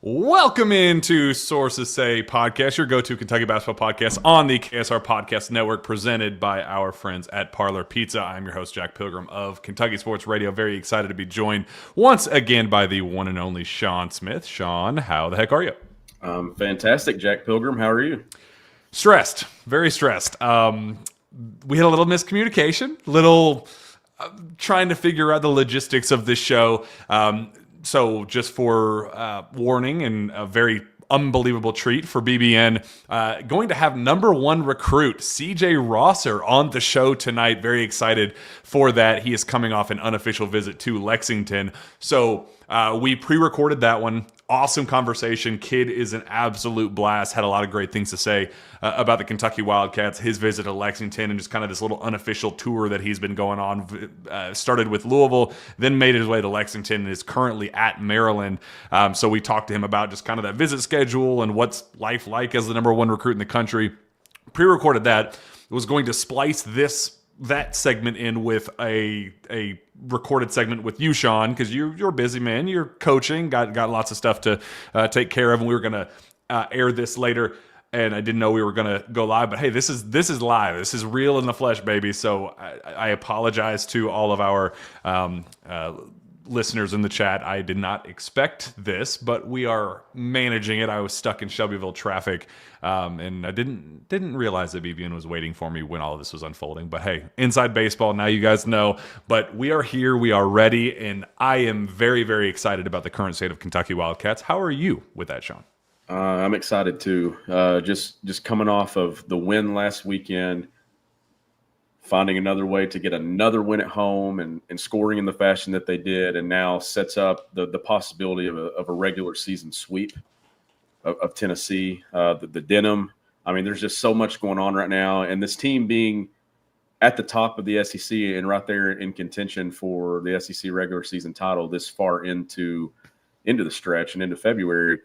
Welcome into Sources Say podcast, your go-to Kentucky basketball podcast on the KSR Podcast Network, presented by our friends at Parlor Pizza. I'm your host, Jack Pilgrim of Kentucky Sports Radio. Very excited to be joined once again by the one and only Sean Smith. Sean, how the heck are you? Fantastic, Jack Pilgrim. How are you? Stressed, very stressed. We had a little miscommunication, little trying to figure out the logistics of this show. So just for warning and a very unbelievable treat for BBN, going to have number one recruit CJ Rosser on the show tonight. Very excited for that. He is coming off an unofficial visit to Lexington. So we pre-recorded that one. Awesome conversation. Kid is an absolute blast. Had a lot of great things to say about the Kentucky Wildcats, his visit to Lexington, and just kind of this little unofficial tour that he's been going on. Started with Louisville, then made his way to Lexington, and is currently at Maryland. So we talked to him about just kind of that visit schedule and what's life like as the number one recruit in the country. Pre-recorded that. Was going to splice that segment in with a recorded segment with you, Sean, because you're a busy man. You're coaching, got lots of stuff to take care of, and we were going to air this later. And I didn't know we were going to go live, but hey, this is live. This is real in the flesh, baby. So I apologize to all of our listeners in the chat. I did not expect this, but we are managing it. I was stuck in Shelbyville traffic, and I didn't realize that BBN was waiting for me when all of this was unfolding. But hey, inside baseball, now you guys know. But we are here, we are ready, and I am very, very excited about the current state of Kentucky Wildcats. How are you with that, Sean? I'm excited too. Just coming off of the win last weekend, finding another way to get another win at home and scoring in the fashion that they did, and now sets up the possibility of a regular season sweep of Tennessee, the Denim. I mean, there's just so much going on right now, and this team being at the top of the SEC and right there in contention for the SEC regular season title this far into the stretch and into February.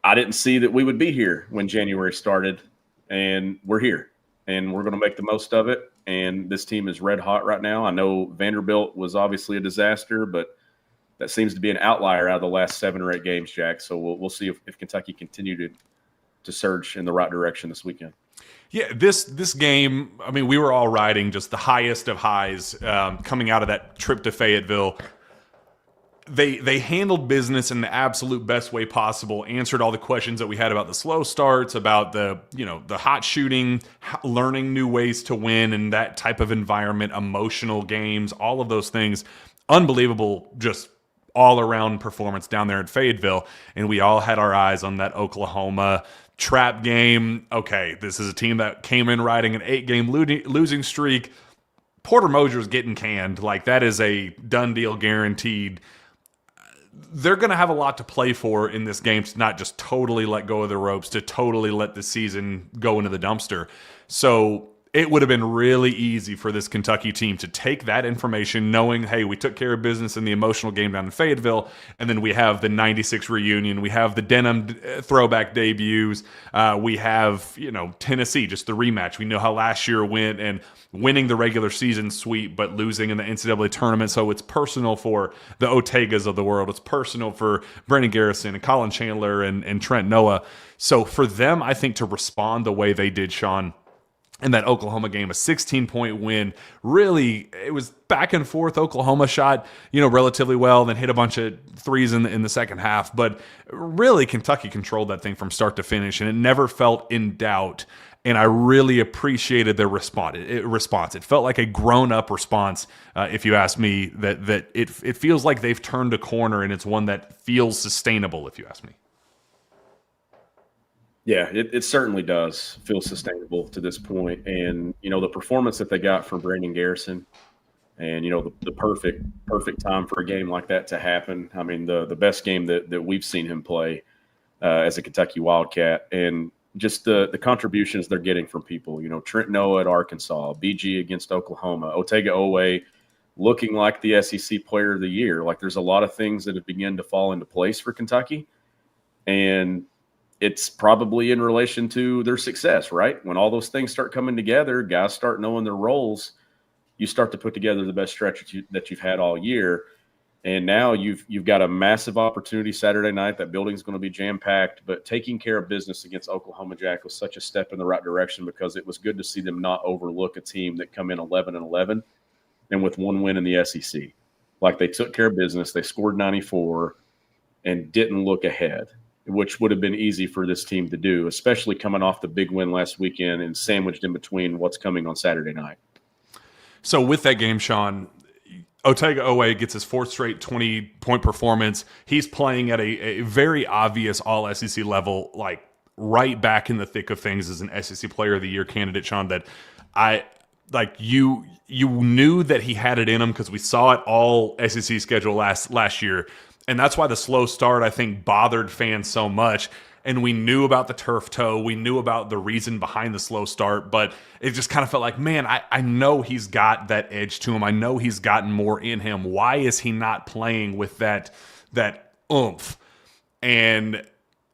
I didn't see that we would be here when January started, and we're here, and we're going to make the most of it. And this team is red hot right now. I know Vanderbilt was obviously a disaster, but that seems to be an outlier out of the last 7 or 8 games, Jack. So we'll see if Kentucky continue to surge in the right direction this weekend. Yeah, this game, I mean, we were all riding just the highest of highs coming out of that trip to Fayetteville. They handled business in the absolute best way possible, answered all the questions that we had about the slow starts, about the hot shooting, learning new ways to win in that type of environment, emotional games, all of those things. Unbelievable, just all-around performance down there at Fayetteville, and we all had our eyes on that Oklahoma trap game. Okay, this is a team that came in riding an 8-game losing streak. Porter Moser's getting canned. Like, that is a done deal, guaranteed. They're going to have a lot to play for in this game to not just totally let go of the ropes, to totally let the season go into the dumpster. So it would have been really easy for this Kentucky team to take that information, knowing, hey, we took care of business in the emotional game down in Fayetteville, and then we have the 96 reunion, we have the Denim throwback debuts, we have, Tennessee, just the rematch. We know how last year went, and winning the regular season sweep, but losing in the NCAA tournament. So it's personal for the Ortegas of the world. It's personal for Brandon Garrison and Colin Chandler and Trent Noah. So for them, I think, to respond the way they did, Sean, in that Oklahoma game, a 16-point win. Really, it was back and forth. Oklahoma shot, relatively well, then hit a bunch of threes in the second half. But really, Kentucky controlled that thing from start to finish, and it never felt in doubt. And I really appreciated their response. It felt like a grown-up response, if you ask me, that it feels like they've turned a corner, and it's one that feels sustainable, if you ask me. Yeah, it certainly does feel sustainable to this point. And, the performance that they got from Brandon Garrison and, the perfect time for a game like that to happen. I mean, the best game that we've seen him play as a Kentucky Wildcat, and just the contributions they're getting from people. Trent Noah at Arkansas, BG against Oklahoma, Otega Owe looking like the SEC Player of the Year. Like, there's a lot of things that have begun to fall into place for Kentucky. And it's probably in relation to their success, right? When all those things start coming together, guys start knowing their roles, you start to put together the best stretch that you've had all year. And now you've got a massive opportunity Saturday night. That building's going to be jam-packed, but taking care of business against Oklahoma Jack was such a step in the right direction because it was good to see them not overlook a team that come in 11-11 and with one win in the SEC. Like, they took care of business. They scored 94 and didn't look ahead, which would have been easy for this team to do, especially coming off the big win last weekend and sandwiched in between what's coming on Saturday night. So with that game, Sean, Otega Owe gets his fourth straight 20-point performance. He's playing at a very obvious all-SEC level, like right back in the thick of things as an SEC Player of the Year candidate, Sean, that you knew that he had it in him because we saw it all SEC schedule last year. And that's why the slow start, I think, bothered fans so much. And we knew about the turf toe. We knew about the reason behind the slow start. But it just kind of felt like, man, I know he's got that edge to him. I know he's gotten more in him. Why is he not playing with that oomph? And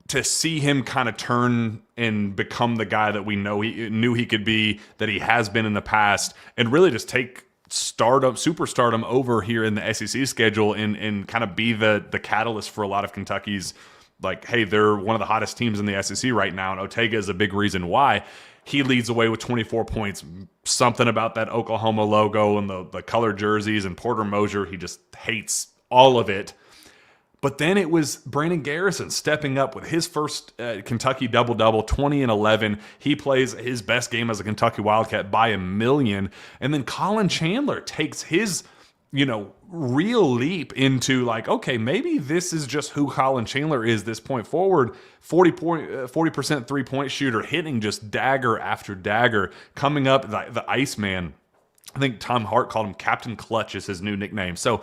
to see him kind of turn and become the guy that we knew he could be, that he has been in the past, and really just take superstardom over here in the SEC schedule and kind of be the catalyst for a lot of Kentucky's, like, hey, they're one of the hottest teams in the SEC right now, and Otega is a big reason why. He leads away with 24 points. Something about that Oklahoma logo and the colored jerseys and Porter Moser, he just hates all of it. But then it was Brandon Garrison stepping up with his first Kentucky double-double, 20 and 11. He plays his best game as a Kentucky Wildcat by a million. And then Colin Chandler takes his, real leap into, like, okay, maybe this is just who Colin Chandler is this point forward. 40% three-point shooter, hitting just dagger after dagger, coming up the Iceman. I think Tom Hart called him Captain Clutch is his new nickname. So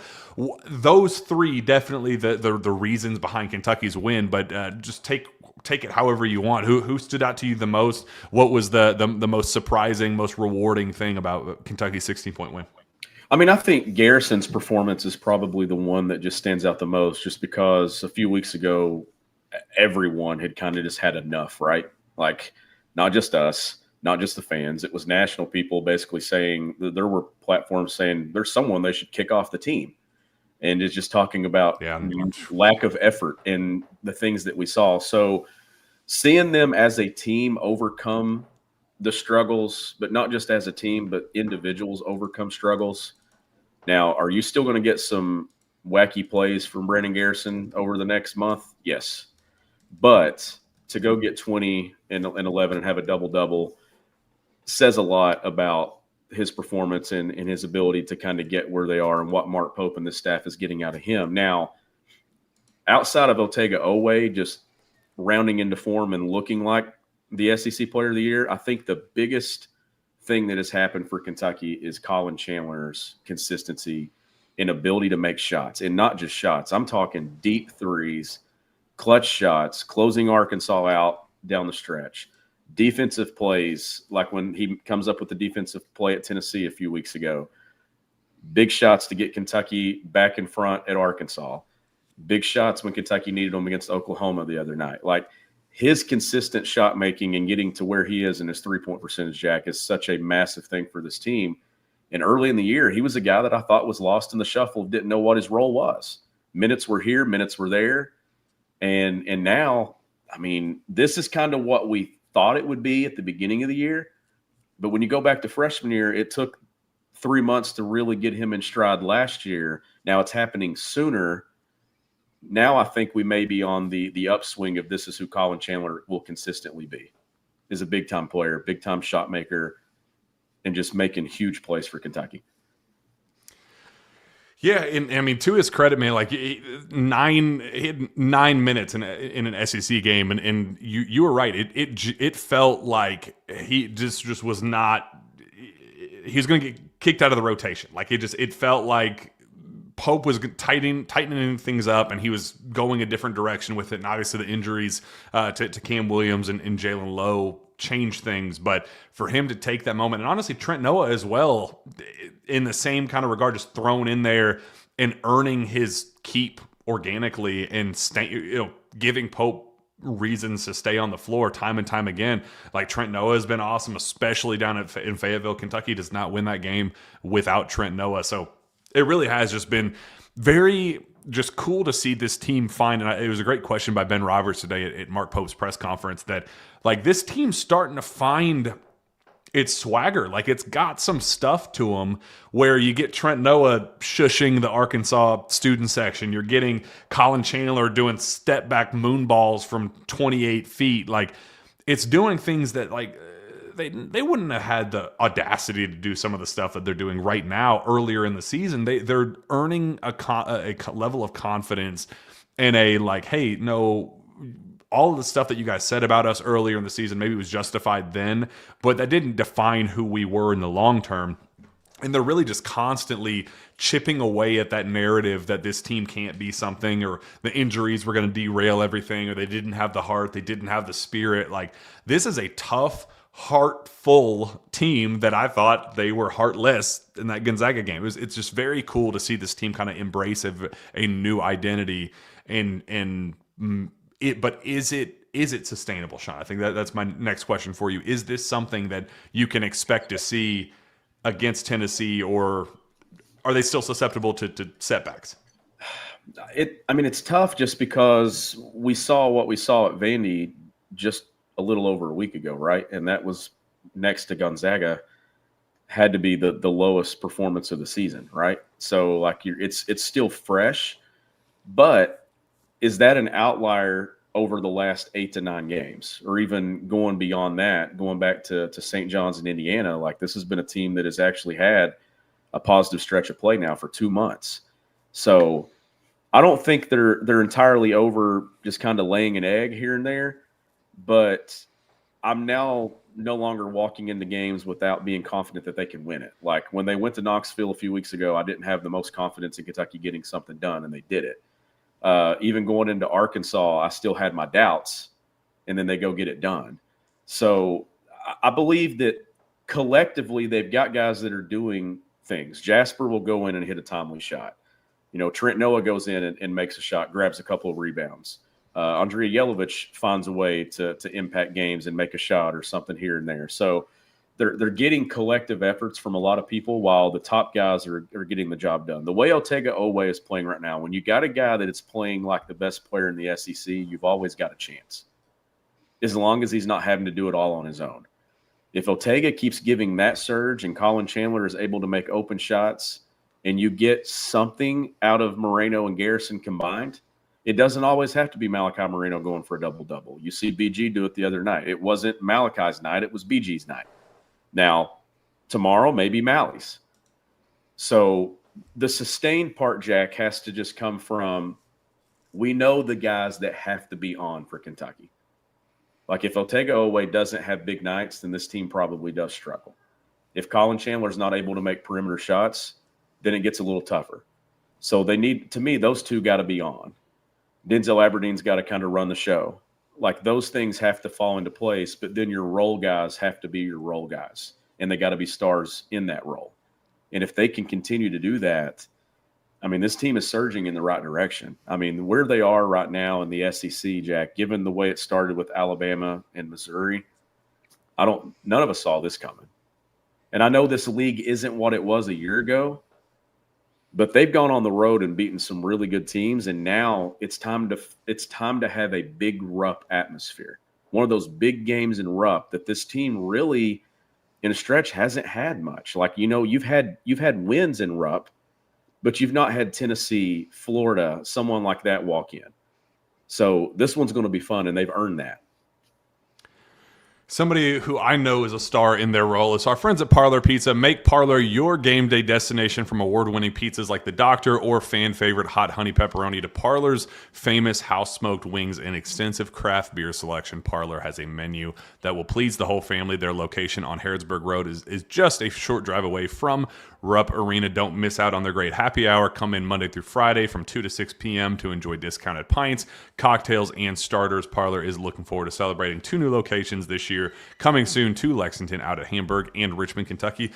those three definitely the reasons behind Kentucky's win, but just take it however you want. Who stood out to you the most? What was the most surprising, most rewarding thing about Kentucky's 16-point win? I mean, I think Garrison's performance is probably the one that just stands out the most, just because a few weeks ago, everyone had kind of just had enough, right? Like, not just us, not just the fans. It was national people basically saying that there were platforms saying there's someone they should kick off the team. And it's just talking about lack of effort in the things that we saw. So seeing them as a team overcome the struggles, but not just as a team, but individuals overcome struggles. Now, are you still going to get some wacky plays from Brandon Garrison over the next month? Yes. But to go get 20 and 11 and have a double-double says a lot about his performance and his ability to kind of get where they are and what Mark Pope and the staff is getting out of him. Now, outside of Otega Owe just rounding into form and looking like the SEC Player of the Year, I think the biggest thing that has happened for Kentucky is Colin Chandler's consistency and ability to make shots, and not just shots. I'm talking deep threes, clutch shots, closing Arkansas out down the stretch, defensive plays, like when he comes up with the defensive play at Tennessee a few weeks ago, big shots to get Kentucky back in front at Arkansas, big shots when Kentucky needed them against Oklahoma the other night. Like, his consistent shot making and getting to where he is in his three-point percentage, Jack, is such a massive thing for this team. And early in the year, he was a guy that I thought was lost in the shuffle, didn't know what his role was. Minutes were here, minutes were there. And now, I mean, this is kind of what we thought it would be at the beginning of the year. But when you go back to freshman year, it took 3 months to really get him in stride last year. Now it's happening sooner. Now I think we may be on the upswing of this is who Colin Chandler will consistently be. Is a big-time player, big-time shot maker, and just making huge plays for Kentucky. Yeah, and I mean, to his credit, man, like he had 9 minutes in an SEC game, and you were right. It felt like he just was not. He was going to get kicked out of the rotation. Like it felt like Pope was tightening things up, and he was going a different direction with it. And obviously, the injuries to Cam Williams and Jalen Lowe changed things. But for him to take that moment, and honestly, Trent Noah as well, in the same kind of regard, just thrown in there and earning his keep organically and giving Pope reasons to stay on the floor time and time again. Like, Trent Noah has been awesome, especially down in Fayetteville. Kentucky does not win that game without Trent Noah. So it really has just been very just cool to see this team find, and it was a great question by Ben Roberts today at Mark Pope's press conference, that like this team's starting to find its swagger. Like it's got some stuff to them where you get Trent Noah shushing the Arkansas student section. You're getting Colin Chandler doing step back moon balls from 28 feet. Like it's doing things that like they wouldn't have had the audacity to do some of the stuff that they're doing right now earlier in the season. They're earning a level of confidence and a like, hey, no, all of the stuff that you guys said about us earlier in the season maybe was justified then, but that didn't define who we were in the long term. And they're really just constantly chipping away at that narrative that this team can't be something, or the injuries were going to derail everything, or they didn't have the heart, they didn't have the spirit. Like this is a tough, heartful team that I thought they were heartless in that Gonzaga game. It's just very cool to see this team kind of embrace a new identity but is it sustainable, Sean? I think that's my next question for you. Is this something that you can expect to see against Tennessee, or are they still susceptible to setbacks? It's tough just because we saw what we saw at Vandy just a little over a week ago, right? And that was next to Gonzaga, had to be the lowest performance of the season, right? So like it's still fresh, but is that an outlier over the last 8 to 9 games, or even going beyond that, going back to St. John's in Indiana? Like this has been a team that has actually had a positive stretch of play now for 2 months. So I don't think they're entirely over just kind of laying an egg here and there, but I'm now no longer walking into games without being confident that they can win it. Like when they went to Knoxville a few weeks ago, I didn't have the most confidence in Kentucky getting something done, and they did it. Even going into Arkansas, I still had my doubts, and then they go get it done. So I believe that collectively they've got guys that are doing things. Jasper will go in and hit a timely shot. Trent Noah goes in and makes a shot, grabs a couple of rebounds. Andrea Yelovich finds a way to impact games and make a shot or something here and there. So they're getting collective efforts from a lot of people, while the top guys are getting the job done. The way Otega Oweh is playing right now, when you got a guy that is playing like the best player in the SEC, you've always got a chance, as long as he's not having to do it all on his own. If Otega keeps giving that surge and Colin Chandler is able to make open shots, and you get something out of Moreno and Garrison combined, it doesn't always have to be Malachi Moreno going for a double-double. You see BG do it the other night. It wasn't Malachi's night, it was BG's night. Now, tomorrow, maybe Mally's. So the sustained part, Jack, has to just come from, we know the guys that have to be on for Kentucky. Like if Otega Oweh doesn't have big nights, then this team probably does struggle. If Colin Chandler's not able to make perimeter shots, then it gets a little tougher. So they need, to me, those two got to be on. Denzel Aberdeen's got to kind of run the show. Like those things have to fall into place, but then your role guys have to be your role guys, and they got to be stars in that role. And if they can continue to do that, this team is surging in the right direction. Where they are right now in the SEC, Jack, given the way it started with Alabama and Missouri, none of us saw this coming. And I know this league isn't what it was a year ago, but they've gone on the road and beaten some really good teams, and now it's time to have a big Rupp atmosphere. One of those big games in Rupp that this team really, in a stretch, hasn't had much. Like you've had wins in Rupp, but you've not had Tennessee, Florida, someone like that walk in. So this one's going to be fun, and they've earned that. Somebody who I know is a star in their role is our friends at Parlor Pizza. Make Parlor your game day destination, from award-winning pizzas like the Doctor or fan favorite Hot Honey Pepperoni to Parlor's famous house-smoked wings and extensive craft beer selection. Parlor has a menu that will please the whole family. Their location on Harrodsburg Road is just a short drive away from Rupp Arena. Don't miss out on their great happy hour. Come in Monday through Friday from 2 to 6 p.m. to enjoy discounted pints, cocktails, and starters. Parlor is looking forward to celebrating 2 new locations this year, coming soon to Lexington, out at Hamburg, and Richmond, Kentucky.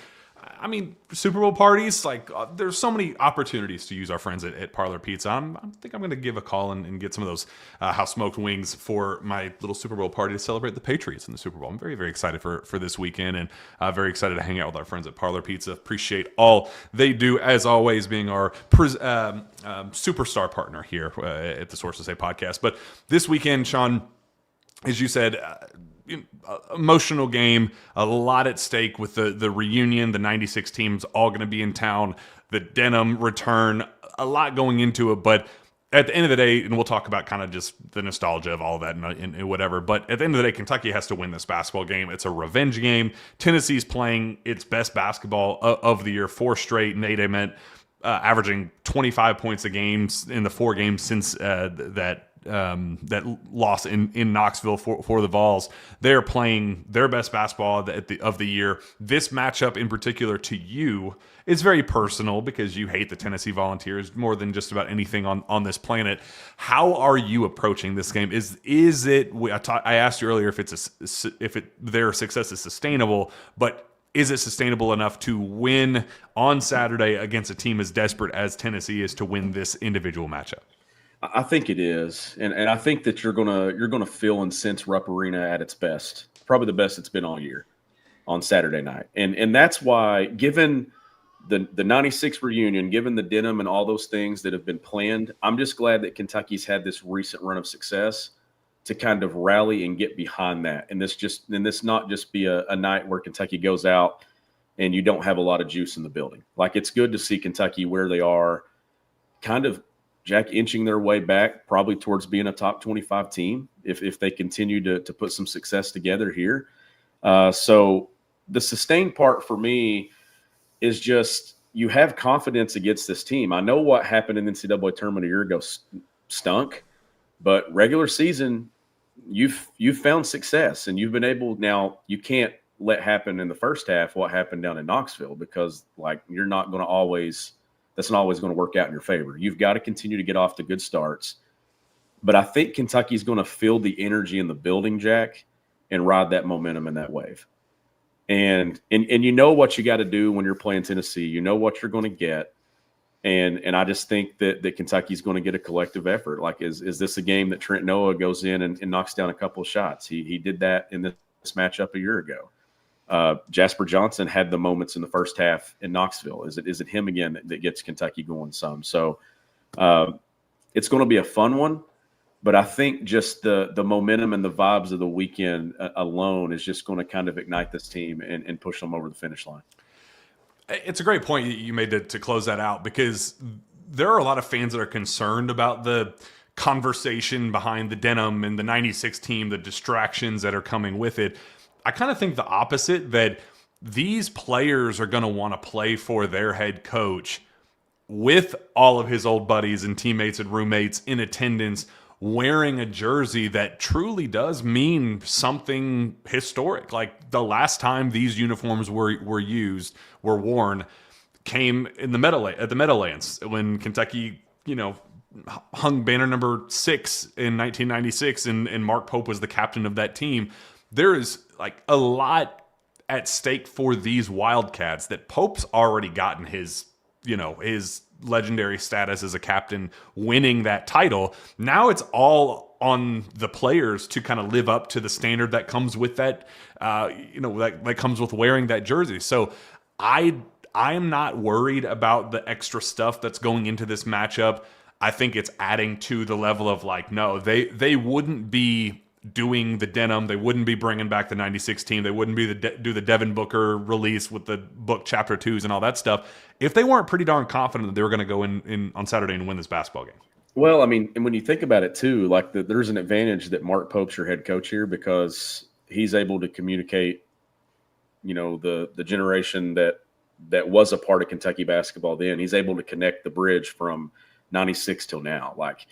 I mean, Super Bowl parties, like there's so many opportunities to use our friends at Parlor Pizza. I think I'm going to give a call and get some of those house smoked wings for my little Super Bowl party to celebrate the Patriots in the Super Bowl. I'm very, very excited for this weekend, and very excited to hang out with our friends at Parlor Pizza. Appreciate all they do, as always, being our superstar partner here at the Sources Say podcast. But this weekend, Sean, as you said, emotional game, a lot at stake with the reunion. The 96 teams all going to be in town. The Denim return, a lot going into it. But at the end of the day, and we'll talk about kind of just the nostalgia of all of that and whatever. But at the end of the day, Kentucky has to win this basketball game. It's a revenge game. Tennessee's playing its best basketball of the year, 4 straight. Nate Ament averaging 25 points a game in the 4 games since that loss in Knoxville for the Vols. They're playing their best basketball of the year. This matchup in particular to you is very personal because you hate the Tennessee Volunteers more than just about anything on this planet. How are you approaching this game? Is it? I asked you earlier if their success is sustainable, but is it sustainable enough to win on Saturday against a team as desperate as Tennessee is to win this individual matchup? I think it is, and I think that you're gonna feel and sense Rupp Arena at its best, probably the best it's been all year on Saturday night, and that's why, given the 96 reunion, given the Denim and all those things that have been planned, I'm just glad that Kentucky's had this recent run of success to kind of rally and get behind that, and this not just be a night where Kentucky goes out and you don't have a lot of juice in the building. Like, it's good to see Kentucky where they are, kind of, Jack, inching their way back probably towards being a top 25 team if they continue to put some success together here. So the sustained part for me is just you have confidence against this team. I know what happened in the NCAA tournament a year ago stunk, but regular season, you've found success, and you've been able – now you can't let happen in the first half what happened down in Knoxville because, like, you're not going to always – that's not always going to work out in your favor. You've got to continue to get off to good starts. But I think Kentucky's going to feel the energy in the building, Jack, and ride that momentum and that wave. And you know what you got to do when you're playing Tennessee. You know what you're going to get. And I just think that Kentucky's going to get a collective effort. Like, is this a game that Trent Noah goes in and knocks down a couple of shots? He did that in this matchup a year ago. Jasper Johnson had the moments in the first half in Knoxville. Is it him again that gets Kentucky going some? So it's going to be a fun one, but I think just the momentum and the vibes of the weekend alone is just going to kind of ignite this team and push them over the finish line. It's a great point you made to close that out, because there are a lot of fans that are concerned about the conversation behind the Denim and the 96 team, the distractions that are coming with it. I kind of think the opposite, that these players are going to want to play for their head coach with all of his old buddies and teammates and roommates in attendance, wearing a jersey that truly does mean something historic. Like, the last time these uniforms were worn came in at the Meadowlands when Kentucky, hung banner number 6 in 1996 and Mark Pope was the captain of that team. There is like a lot at stake for these Wildcats that Pope's already gotten his legendary status as a captain, winning that title. Now it's all on the players to kind of live up to the standard that comes with that, that comes with wearing that jersey. So I'm not worried about the extra stuff that's going into this matchup. I think it's adding to the level of no, they wouldn't be doing the Denim. They wouldn't be bringing back the 96 team. They wouldn't be do the Devin Booker release with the book chapter 2s and all that stuff if they weren't pretty darn confident that they were going to go in on Saturday and win this basketball game. Well, I mean, and when you think about it too, there's an advantage that Mark Pope's your head coach here because he's able to communicate, the generation that was a part of Kentucky basketball then. He's able to connect the bridge from 96 till now. Like,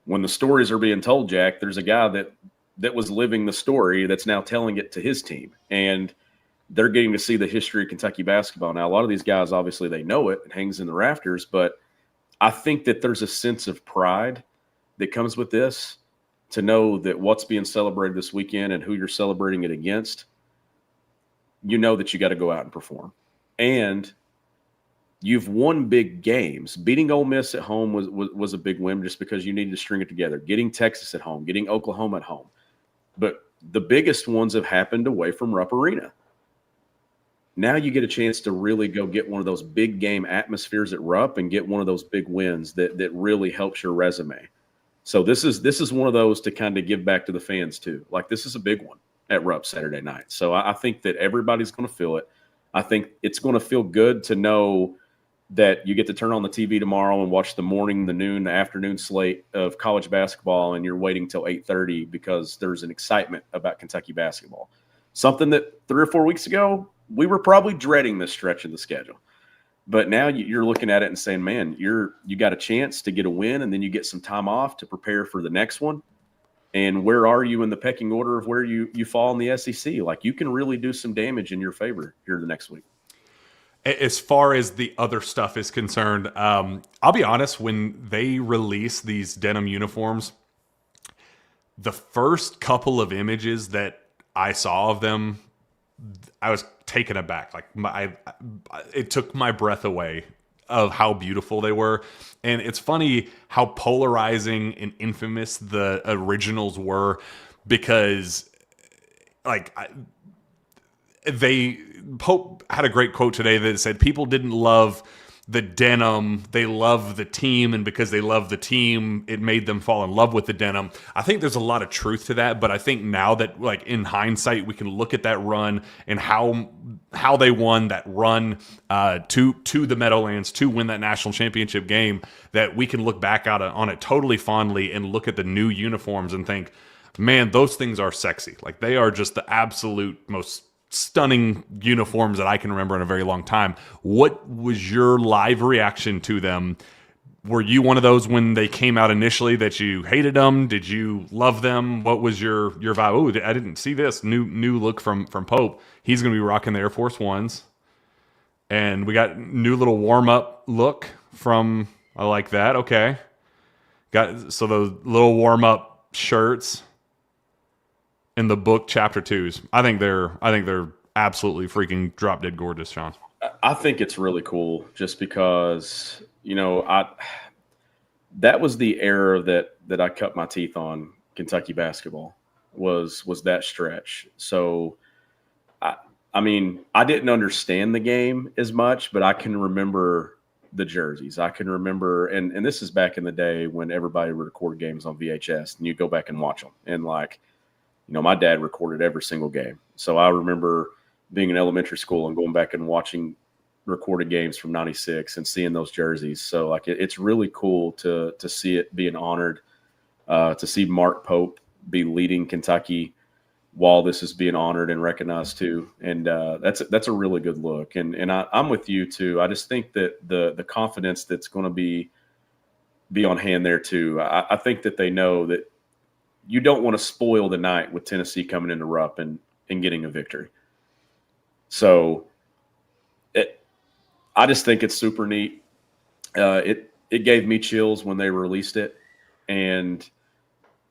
when the stories are being told, Jack, there's a guy that was living the story that's now telling it to his team. And they're getting to see the history of Kentucky basketball. Now, a lot of these guys, obviously, they know it. It hangs in the rafters. But I think that there's a sense of pride that comes with this, to know that what's being celebrated this weekend and who you're celebrating it against, that you got to go out and perform. and you've won big games. Beating Ole Miss at home was a big win just because you needed to string it together. Getting Texas at home, getting Oklahoma at home. But the biggest ones have happened away from Rupp Arena. Now you get a chance to really go get one of those big game atmospheres at Rupp and get one of those big wins that really helps your resume. So this is one of those to kind of give back to the fans too. Like, this is a big one at Rupp Saturday night. So I think that everybody's going to feel it. I think it's going to feel good to know that you get to turn on the TV tomorrow and watch the morning, the noon, the afternoon slate of college basketball, and you're waiting till 8:30 because there's an excitement about Kentucky basketball. Something that 3 or 4 weeks ago, we were probably dreading this stretch of the schedule. But now you're looking at it and saying, man, you got a chance to get a win, and then you get some time off to prepare for the next one. And where are you in the pecking order of where you fall in the SEC? Like, you can really do some damage in your favor here the next week. As far as the other stuff is concerned, I'll be honest, when they release these denim uniforms, the first couple of images that I saw of them, I was taken aback. Like, it took my breath away of how beautiful they were. And it's funny how polarizing and infamous the originals were, because like Pope had a great quote today that said people didn't love the denim, they love the team, and because they love the team, it made them fall in love with the denim. I think there's a lot of truth to that, but I think now that, like, in hindsight, we can look at that run and how they won that run to the Meadowlands to win that national championship game, that we can look back on it totally fondly and look at the new uniforms and think, man, those things are sexy. Like, they are just the absolute most stunning uniforms that I can remember in a very long time. What was your live reaction to them? Were you one of those when they came out initially that you hated them? Did you love them? What was your vibe? Oh, I didn't see this new look from Pope. He's going to be rocking the Air Force Ones. And we got new little warm-up look from, I like that. Okay. So those little warm-up shirts in the book chapter 2s. I think they're absolutely freaking drop dead gorgeous, Sean. I think it's really cool just because, that was the era that I cut my teeth on Kentucky basketball was that stretch. So I mean, I didn't understand the game as much, but I can remember the jerseys. I can remember, and this is back in the day when everybody would record games on VHS and you go back and watch them. And my dad recorded every single game. So I remember being in elementary school and going back and watching recorded games from '96 and seeing those jerseys. So it's really cool to see it being honored, to see Mark Pope be leading Kentucky while this is being honored and recognized too. And that's a really good look. And I'm with you too. I just think that the confidence that's going to be on hand there too. I think that they know that you don't want to spoil the night with Tennessee coming into Rupp and getting a victory. So I just think it's super neat. It gave me chills when they released it, and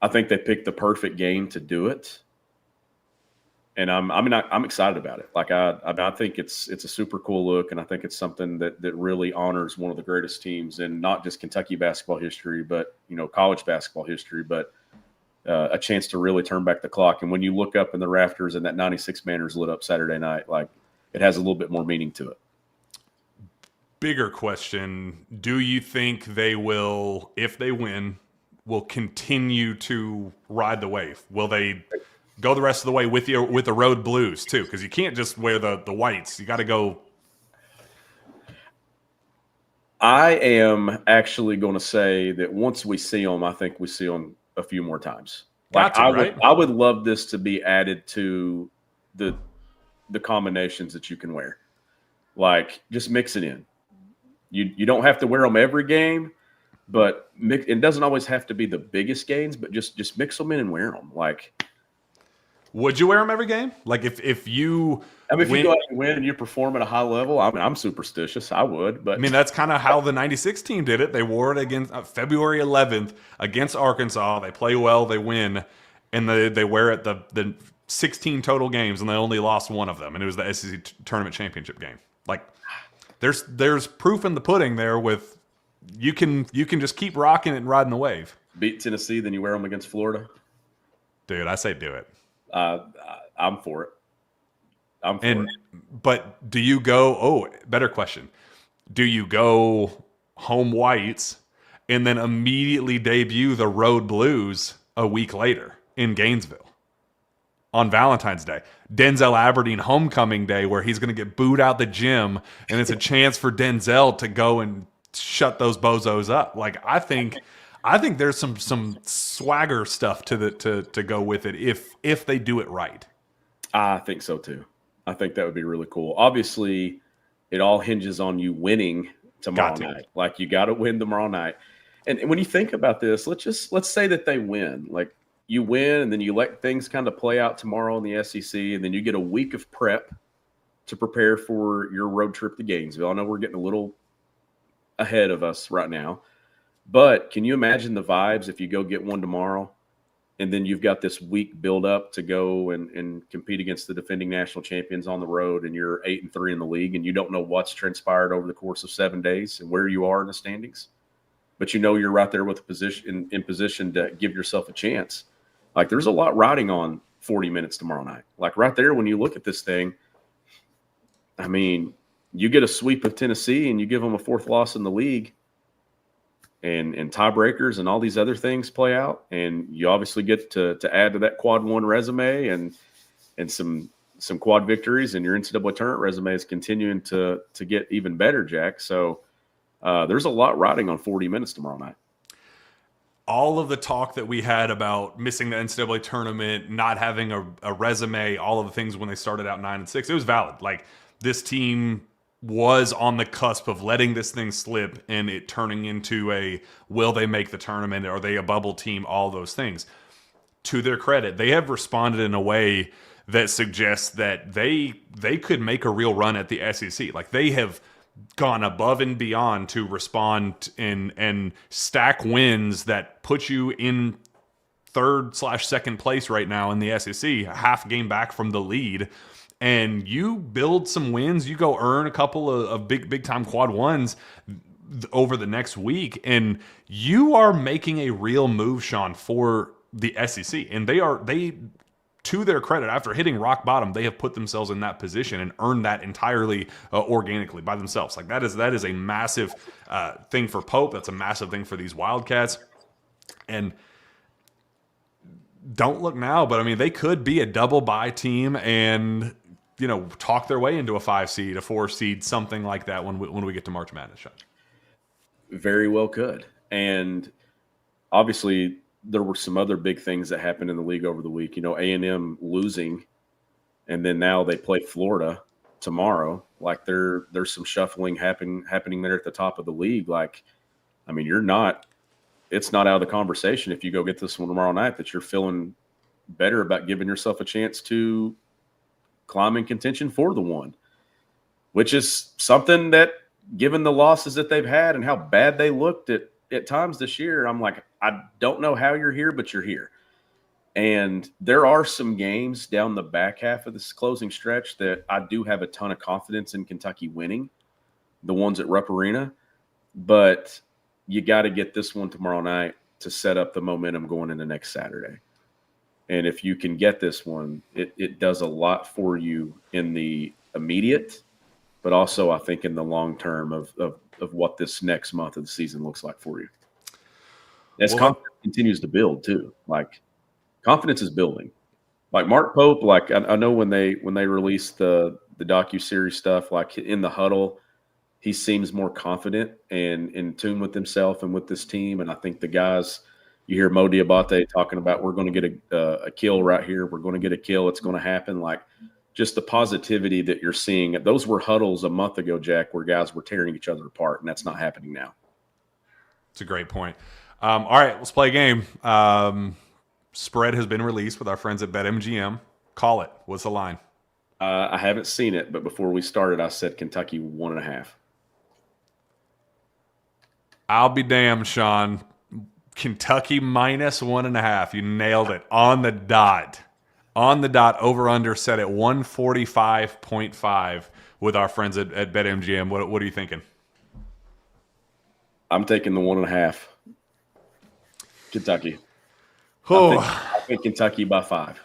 I think they picked the perfect game to do it. And I'm excited about it. Like I think it's a super cool look, and I think it's something that really honors one of the greatest teams in not just Kentucky basketball history, but college basketball history, but a chance to really turn back the clock. And when you look up in the rafters and that 96 banners lit up Saturday night, like, it has a little bit more meaning to it. Bigger question, do you think they will, if they win, will continue to ride the wave? Will they go the rest of the way with the road blues too? Because you can't just wear the whites. You got to go. I am actually going to say that once we see them, I think we see them a few more times. I would love this to be added to the combinations that you can wear. Like, just mix it in. You don't have to wear them every game, but it doesn't always have to be the biggest games, but just mix them in and wear them. Like, would you wear them every game? Like, if you if you go out and win and you perform at a high level, I'm superstitious. I would, but that's kind of how the '96 team did it. They wore it against February 11th against Arkansas. They play well, they win, and they wear it the 16 total games, and they only lost one of them, and it was the SEC tournament championship game. Like there's proof in the pudding there. With you can just keep rocking it and riding the wave. Beat Tennessee, then you wear them against Florida. Dude, I say do it. I'm for it. it. But do you go? Oh, better question. Do you go home whites and then immediately debut the road blues a week later in Gainesville on Valentine's Day? Denzel Aberdeen homecoming day, where he's going to get booed out the gym, and it's a chance for Denzel to go and shut those bozos up. Like I think there's some swagger stuff to go with it if they do it right. I think so too. I think that would be really cool. Obviously, it all hinges on you winning tomorrow night. Like you got to win tomorrow night. And when you think about this, let's say that they win. Like you win, and then you let things kind of play out tomorrow in the SEC, and then you get a week of prep to prepare for your road trip to Gainesville. I know we're getting a little ahead of us right now, but can you imagine the vibes if you go get one tomorrow, and then you've got this week build up to go and compete against the defending national champions on the road, and you're 8-3 in the league, and you don't know what's transpired over the course of 7 days and where you are in the standings, but you know you're right there with a position in position to give yourself a chance. Like there's a lot riding on 40 minutes tomorrow night. Like right there, when you look at this thing, I mean, you get a sweep of Tennessee and you give them a 4th loss in the league, and tiebreakers and all these other things play out, and you obviously get to add to that quad 1 resume and some quad victories, and your NCAA tournament resume is continuing to get even better, Jack. So there's a lot riding on 40 minutes tomorrow night. All of the talk that we had about missing the NCAA tournament, not having a resume, all of the things when they started out 9-6, it was valid. Like this team was on the cusp of letting this thing slip and it turning into a will they make the tournament, are they a bubble team, all those things. To their credit, they have responded in a way that suggests that they could make a real run at the SEC. Like they have gone above and beyond to respond and stack wins that put you in 3rd/2nd place right now in the SEC, half game back from the lead. And you build some wins, you go earn a couple of big time quad 1s over the next week, and you are making a real move, Sean, for the SEC. And they to their credit, after hitting rock bottom, they have put themselves in that position and earned that entirely organically by themselves. Like that is a massive thing for Pope. That's a massive thing for these Wildcats. And don't look now, but I mean, they could be a double bye team and talk their way into a 5 seed, a 4 seed, something like that when we get to March Madness. Very well could. And obviously there were some other big things that happened in the league over the week. A&M losing, and then now they play Florida tomorrow. Like there's some shuffling happening there at the top of the league. Like, I mean, it's not out of the conversation if you go get this one tomorrow night that you're feeling better about giving yourself a chance to climb in contention for the 1, which is something that, given the losses that they've had and how bad they looked at times this year, I'm like, I don't know how you're here, but you're here. And there are some games down the back half of this closing stretch that I do have a ton of confidence in Kentucky winning, the ones at Rupp Arena, but you got to get this one tomorrow night to set up the momentum going into next Saturday. And if you can get this one, it does a lot for you in the immediate, but also I think in the long term of what this next month of the season looks like for you. As confidence continues to build too. Like confidence is building. Like Mark Pope, like I know when they released the docuseries stuff, like in the huddle, he seems more confident and in tune with himself and with this team. And I think the guys, you hear Mo Diabate talking about, we're going to get a kill right here. We're going to get a kill. It's going to happen. Like just the positivity that you're seeing. Those were huddles a month ago, Jack, where guys were tearing each other apart, and that's not happening now. It's a great point. All right, let's play a game. Spread has been released with our friends at BetMGM. Call it. What's the line? I haven't seen it, but before we started, I said Kentucky 1.5. I'll be damned, Sean. Kentucky -1.5. You nailed it on the dot. on the dot. Over-under set at 145.5 with our friends at BetMGM. What are you thinking? I'm taking the 1.5. Kentucky. Oh. I think Kentucky by 5.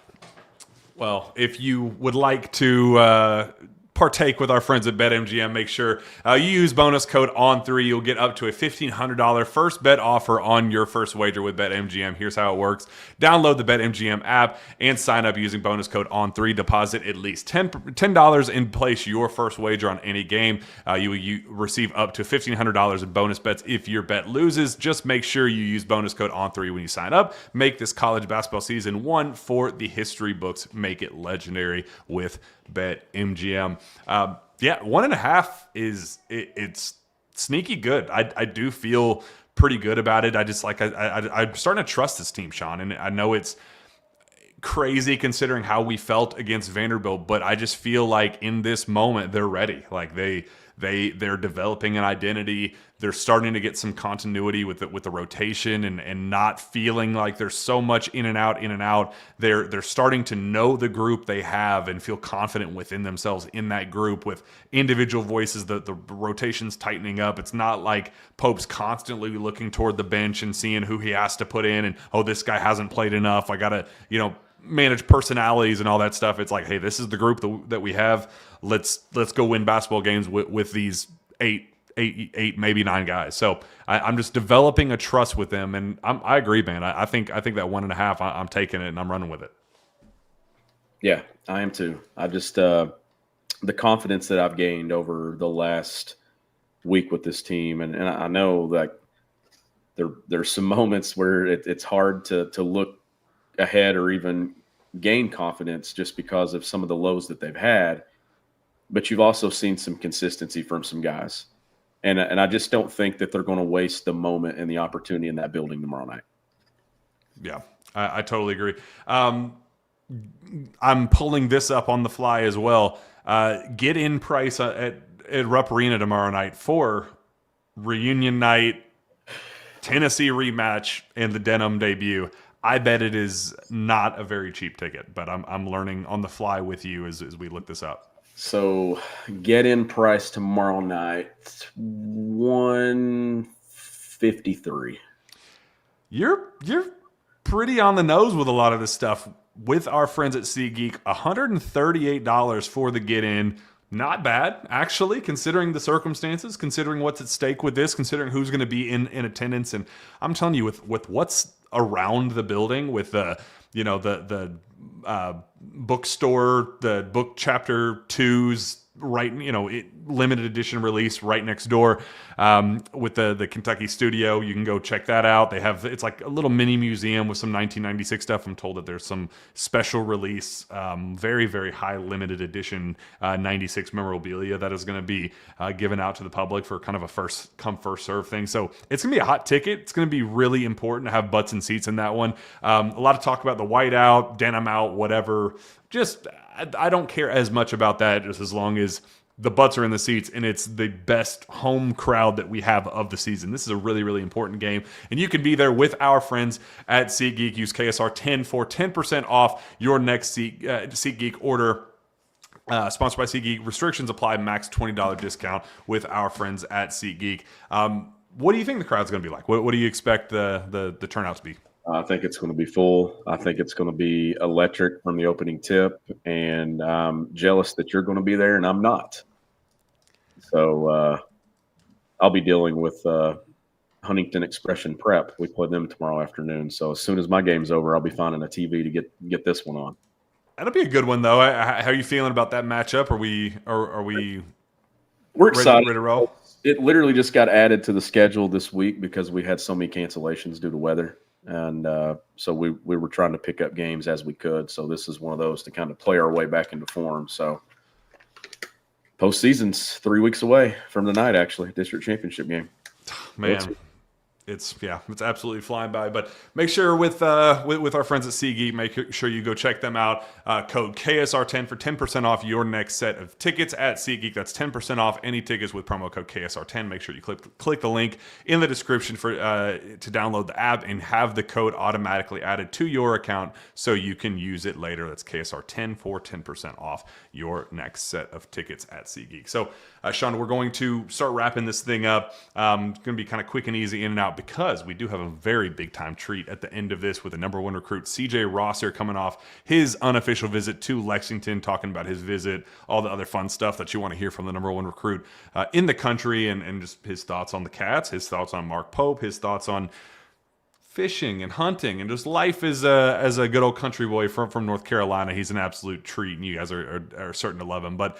Well, if you would like to partake with our friends at BetMGM, make sure you use bonus code ON3. You'll get up to a $1,500 first bet offer on your first wager with BetMGM. Here's how it works. Download the BetMGM app and sign up using bonus code ON3. Deposit at least $10 and place your first wager on any game. You receive up to $1,500 in bonus bets if your bet loses. Just make sure you use bonus code ON3 when you sign up. Make this college basketball season one for the history books. Make it legendary with BetMGM. 1.5 it's sneaky good. I do feel pretty good about it. I'm starting to trust this team, Sean, and I know it's crazy considering how we felt against Vanderbilt, but I just feel like in this moment they're ready. Like they're developing an identity. They're starting to get some continuity with the rotation and not feeling like there's so much in and out. They're starting to know the group they have and feel confident within themselves in that group with individual voices. The rotation's tightening up. It's not like Pope's constantly looking toward the bench and seeing who he has to put in and, oh, this guy hasn't played enough. I got to, manage personalities and all that stuff. It's like, hey, this is the group that we have. Let's go win basketball games with these eight, maybe 9 guys. So I'm just developing a trust with them, and I agree, man. I think that 1.5, I'm taking it and I'm running with it. Yeah, I am too. I just the confidence that I've gained over the last week with this team, and I know that there's some moments where it's hard to look ahead or even gain confidence just because of some of the lows that they've had. But you've also seen some consistency from some guys. And I just don't think that they're going to waste the moment and the opportunity in that building tomorrow night. Yeah, I totally agree. I'm pulling this up on the fly as well. Get in price at Rupp Arena tomorrow night for reunion night, Tennessee rematch, and the Denim debut. I bet it is not a very cheap ticket, but I'm learning on the fly with you as we look this up. So get in price tomorrow night, $153. You're pretty on the nose with a lot of this stuff. With our friends at SeatGeek, $138 for the get in. Not bad, actually, considering the circumstances, considering what's at stake with this, considering who's going to be in attendance. And I'm telling you, with what's around the building, with the bookstore, the book chapter 2s, right, limited edition release right next door, with the Kentucky studio. You can go check that out. It's like a little mini museum with some 1996 stuff. I'm told that there's some special release, very, very high limited edition 96 memorabilia that is going to be given out to the public for kind of a first come first serve thing. So it's going to be a hot ticket. It's going to be really important to have butts and seats in that one. A lot of talk about the white out, denim out, whatever. Just I don't care as much about that, just as long as the butts are in the seats and it's the best home crowd that we have of the season. This is a really, really important game, and you can be there with our friends at SeatGeek. Use KSR10 for 10% off your next SeatGeek order. Sponsored by SeatGeek. Restrictions apply. Max $20 discount with our friends at SeatGeek. What do you think the crowd's going to be like? What do you expect the turnout to be? I think it's going to be full. I think it's going to be electric from the opening tip, and I'm jealous that you're going to be there and I'm not. So I'll be dealing with Huntington Expression Prep. We play them tomorrow afternoon. So as soon as my game's over, I'll be finding a TV to get this one on. That'll be a good one, though. How are you feeling about that matchup? Are we We're excited. Ready to roll? It literally just got added to the schedule this week because we had so many cancellations due to weather. And so we were trying to pick up games as we could. So this is one of those to kind of play our way back into form. So postseason's 3 weeks away from tonight, actually, district championship game. Man, It's absolutely flying by. But make sure with our friends at SeatGeek, make sure you go check them out. Code KSR10 for 10% off your next set of tickets at SeatGeek. That's 10% off any tickets with promo code KSR10. Make sure you click the link in the description for to download the app and have the code automatically added to your account so you can use it later. That's KSR10 for 10% off your next set of tickets at SeatGeek. So, Sean, we're going to start wrapping this thing up. It's going to be kind of quick and easy in and out, because we do have a very big time treat at the end of this with the number 1 recruit, CJ Rosser, coming off his unofficial visit to Lexington, talking about his visit, all the other fun stuff that you want to hear from the number 1 recruit in the country, and just his thoughts on the Cats, his thoughts on Mark Pope, his thoughts on fishing and hunting and just life as a good old country boy from North Carolina. He's an absolute treat, and you guys are certain to love him. But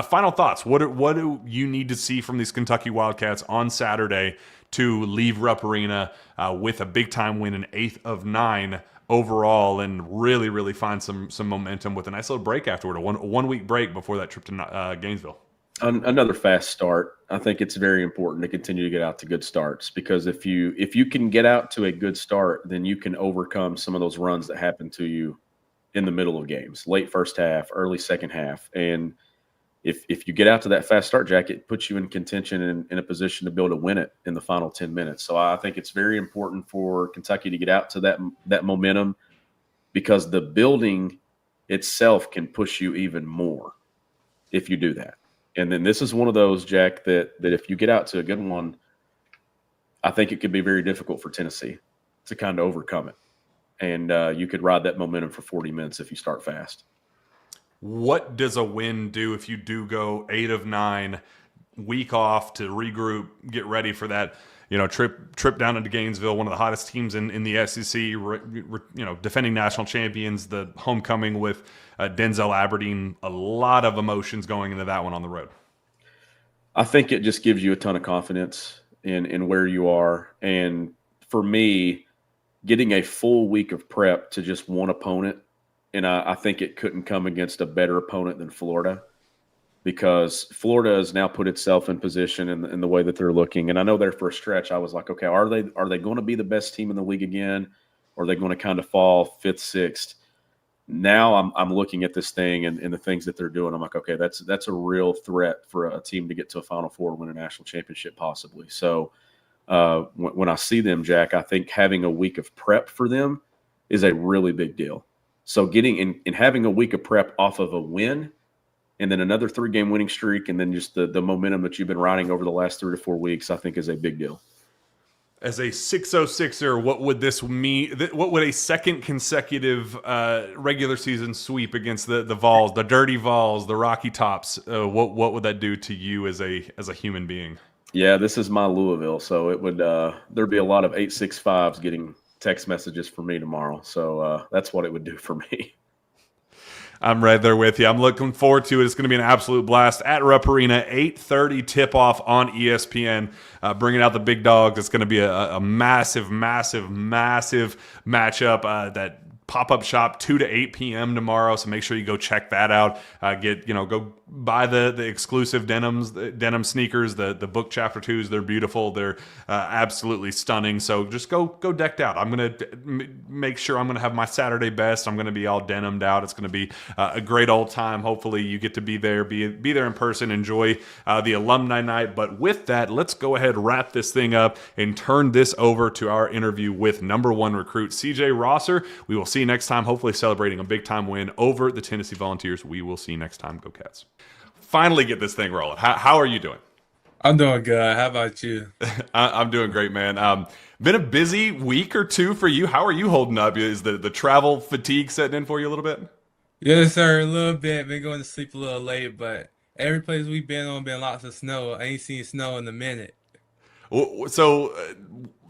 final thoughts. What do you need to see from these Kentucky Wildcats on Saturday to leave Rupp Arena with a big-time win, an 8th of 9 overall, and really, really find some momentum with a nice little break afterward, a one-week break before that trip to Gainesville? Another fast start. I think it's very important to continue to get out to good starts, because if you can get out to a good start, then you can overcome some of those runs that happen to you in the middle of games, late first half, early second half. And if you get out to that fast start, Jack, it puts you in contention and in a position to be able to win it in the final 10 minutes. So I think it's very important for Kentucky to get out to that momentum, because the building itself can push you even more if you do that. And then this is one of those, Jack, that if you get out to a good one, I think it could be very difficult for Tennessee to kind of overcome it. And you could ride that momentum for 40 minutes if you start fast. What does a win do if you do go 8 of 9, week off to regroup, get ready for that, trip down into Gainesville, one of the hottest teams in the SEC, defending national champions, the homecoming with Denzel Aberdeen, a lot of emotions going into that one on the road. I think it just gives you a ton of confidence in where you are. And for me, getting a full week of prep to just one opponent, and I think it couldn't come against a better opponent than Florida, because Florida has now put itself in position in the way that they're looking. And I know there for a stretch, I was like, okay, are they going to be the best team in the league again? Or are they going to kind of fall 5th, 6th? Now I'm looking at this thing and the things that they're doing. I'm like, okay, that's a real threat for a team to get to a Final Four, win a national championship possibly. So when I see them, Jack, I think having a week of prep for them is a really big deal. So getting in having a week of prep off of a win, and then another 3-game winning streak, and then just the momentum that you've been riding over the last 3 to 4 weeks, I think is a big deal. As a 606er, what would this mean? What would a second consecutive regular season sweep against the Vols, the Dirty Vols, the Rocky Tops? What would that do to you as a human being? Yeah, this is my Louisville, so it would there'd be a lot of 865s getting text messages for me tomorrow. So that's what it would do for me. I'm right there with you. I'm looking forward to it. It's going to be an absolute blast at Rupp Arena, 8:30 tip-off on ESPN, bringing out the big dogs. It's going to be a massive, massive, massive matchup. That pop-up shop 2 to 8 p.m. tomorrow, so make sure you go check that out. Go buy the exclusive denim sneakers, the book chapter 2s. They're beautiful. They're absolutely stunning. So just go decked out. I'm going to make sure I'm going to have my Saturday best. I'm going to be all denimed out. It's going to be a great old time. Hopefully you get to be there in person, enjoy the alumni night. But with that, let's go ahead, wrap this thing up, and turn this over to our interview with number 1 recruit, CJ Rosser. We will see you next time, hopefully celebrating a big-time win over the Tennessee Volunteers. We will see you next time. Go Cats. Finally get this thing rolling. How are you doing? I'm doing good. How about you? I'm doing great, man. Been a busy week or two for you. How are you holding up? Is the travel fatigue setting in for you a little bit? Yes, sir. A little bit. Been going to sleep a little late, but every place we've been on been lots of snow. I ain't seen snow in a minute. So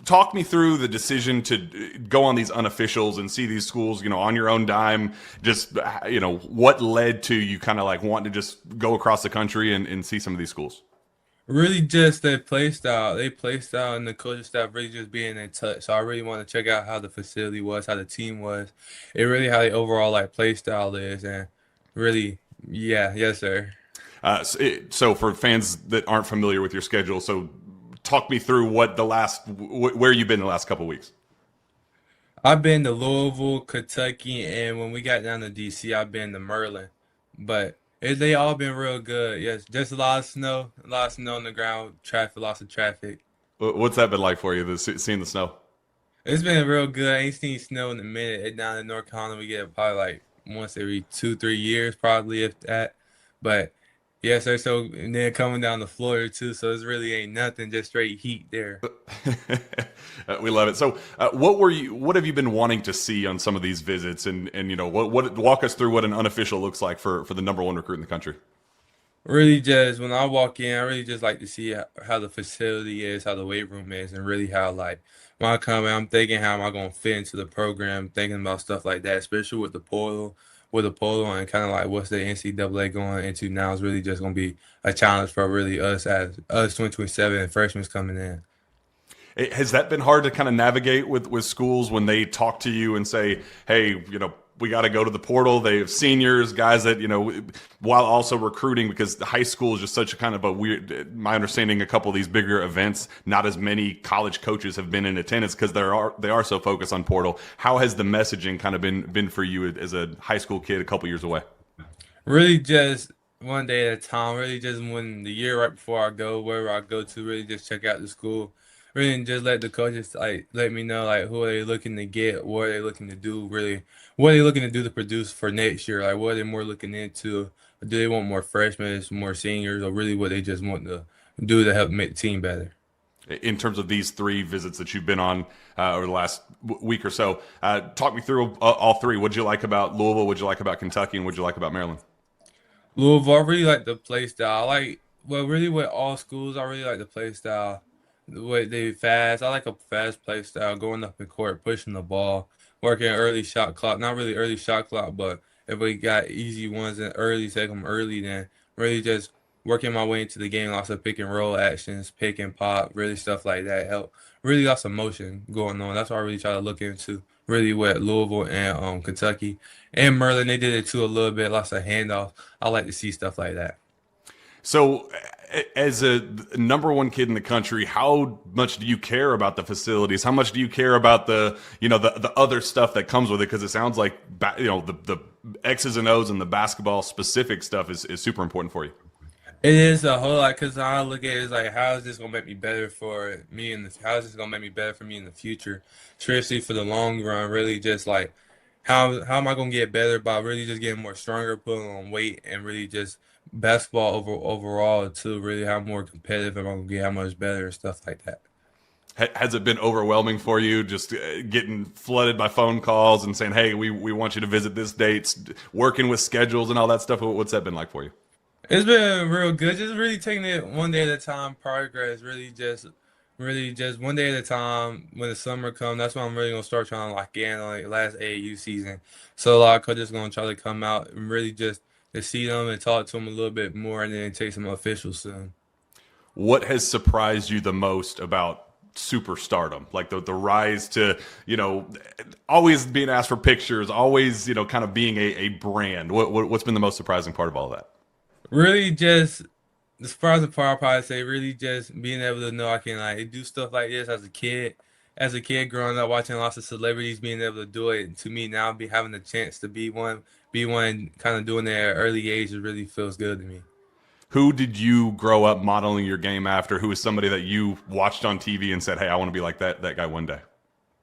talk me through the decision to go on these unofficials and see these schools, on your own dime. Just, what led to you kind of like wanting to just go across the country and see some of these schools? Really just their play style. They play style and the coaching staff really just being in touch. So I really want to check out how the facility was, how the team was, and really how the overall play style is. And really, yeah, yes, sir. So for fans that aren't familiar with your schedule, so talk me through where you've been the last couple weeks. I've been to Louisville, Kentucky, and when we got down to DC, I've been to Maryland. But they all been real good. Yes, just a lot of snow on the ground, traffic, lots of traffic. What's that been like for you, seeing the snow? It's been real good. I ain't seen snow in a minute. Down in North Carolina, we get it probably like once every 2, 3 years, probably if that. But yeah, sir. So and then coming down to Florida too, so it really ain't nothing, just straight heat there. We love it. So, what have you been wanting to see on some of these visits, and what walk us through what an unofficial looks like for the number one recruit in the country? Really, just when I walk in, I really just like to see how the facility is, how the weight room is, and really how like when I come in, I'm thinking how am I gonna fit into the program, thinking about stuff like that, especially with the polo, and kind of like what's the NCAA going into now is really just gonna be a challenge for really us 2027 and freshmen coming in. Has that been hard to kind of navigate with schools when they talk to you and say, hey, we got to go to the portal? They have seniors, guys that, while also recruiting, because the high school is just such a kind of a weird, my understanding, a couple of these bigger events, not as many college coaches have been in attendance because they are so focused on portal. How has the messaging kind of been for you as a high school kid a couple years away? Really just one day at a time. Really just when the year right before I go, wherever I go to, really just check out the school. Really just let the coaches like let me know like who are they looking to get, what are they looking to do, really what are they looking to do to produce for next year, like what are they more looking into? Do they want more freshmen, more seniors, or really what they just want to do to help make the team better? In terms of these three visits that you've been on over the last week or so, talk me through all three. What did you like about Louisville? What did you like about Kentucky? And what did you like about Maryland? Louisville, I really like the play style. Really with all schools, I really like the play style. The way they fast. I like a fast play style, going up the court, pushing the ball, working early shot clock. Not really early shot clock, but if we got easy ones and early, take them early, then really just working my way into the game. Lots of pick and roll actions, pick and pop, really stuff like that. Help. Really lots of motion going on. That's what I really try to look into. Really with Louisville and Kentucky and Merlin, they did it too a little bit. Lots of handoffs. I like to see stuff like that. So, as a number one kid in the country, how much do you care about the facilities? How much do you care about the other stuff that comes with it? Because it sounds like the X's and O's and the basketball specific stuff is super important for you. It is a whole lot because I look at it as like, how is this gonna make me better for me how is this gonna make me better for me in the future, especially for the long run. Really, just like how am I gonna get better by really just getting more stronger, putting on weight, and really just basketball overall to really how more competitive am I gonna get, how much better and stuff like that. Has it been overwhelming for you, just getting flooded by phone calls and saying, "Hey, we want you to visit this dates," working with schedules and all that stuff? What's that been like for you? It's been real good. Just really taking it one day at a time. Progress. Really just one day at a time. When the summer comes, that's when I'm really gonna start trying to lock in on like last AAU season. So a lot of coaches gonna try to come out and really just to see them and talk to them a little bit more, and then take some officials soon. What has surprised you the most about superstardom, like the rise to always being asked for pictures, always kind of being a brand? What's been the most surprising part of all that? Really just the surprising part, I'll probably say, really just being able to know I can like do stuff like this as a kid. As a kid growing up watching lots of celebrities being able to do it, to me now be having the chance to be one kind of doing it at an early age, it really feels good to me. Who did you grow up modeling your game after? Who was somebody that you watched on TV and said, "Hey, I want to be like that guy one day"?